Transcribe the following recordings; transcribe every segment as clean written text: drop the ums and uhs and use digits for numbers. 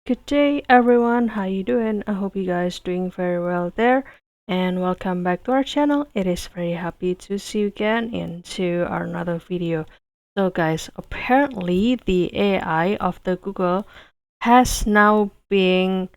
Good day everyone, how you doing? I hope you guys doing very well there, and welcome back to our channel. It is very happy to see you again into our another video. So guys, apparently the AI of the Google has now been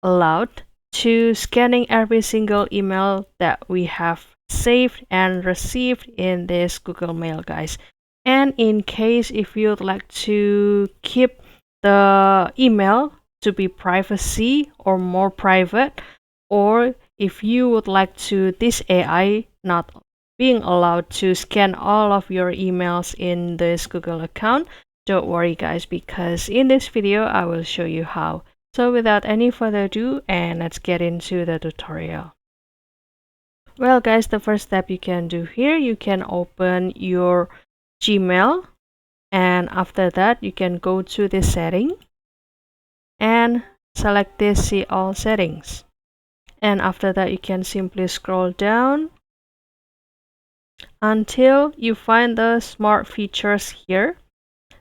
allowed to scanning every single email that we have saved and received in this Google Mail, guys. And in case if you'd like to keep the email to be privacy or more private, or if you would like to this AI not being allowed to scan all of your emails in this Google account, don't worry guys, because in this video I will show you how. So without any further ado, and let's get into the tutorial. Well guys, the first step you can do here, you can open your Gmail, and after that you can go to the setting and select this see all settings, and after that you can simply scroll down until you find the smart features here.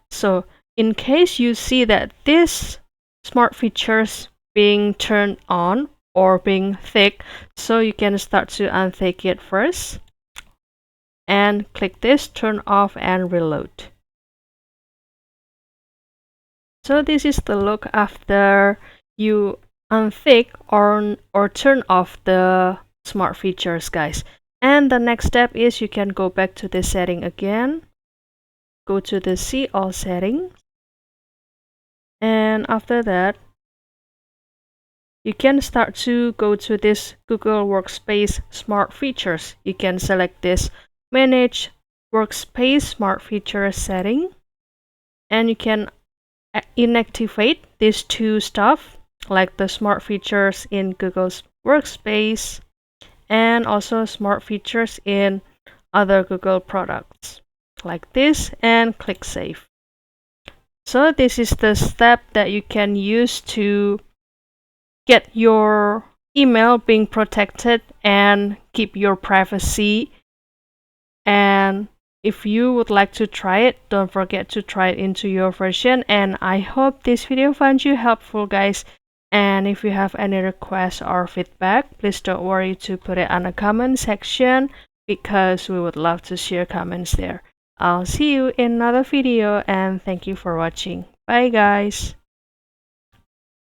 So in case you see that this smart features being turned on or being thick, so you can start to untick it first and click this turn off and reload. So this is the look after you untick or turn off the smart features, guys. And the next step is you can go back to the setting again, go to the see all settings, and after that you can start to go to this Google Workspace Smart Features. You can select this Manage Workspace Smart Features setting, and you can inactivate these two stuff like the smart features in Google's Workspace and also smart features in other Google products like this, and click Save. So this is the step that you can use to get your email being protected and keep your privacy. And if you would like to try it, don't forget to try it into your version. And I hope this video finds you helpful, guys. And if you have any requests or feedback, please don't worry to put it on the comment section, because we would love to share comments there. I'll see you in another video, and thank you for watching. Bye guys.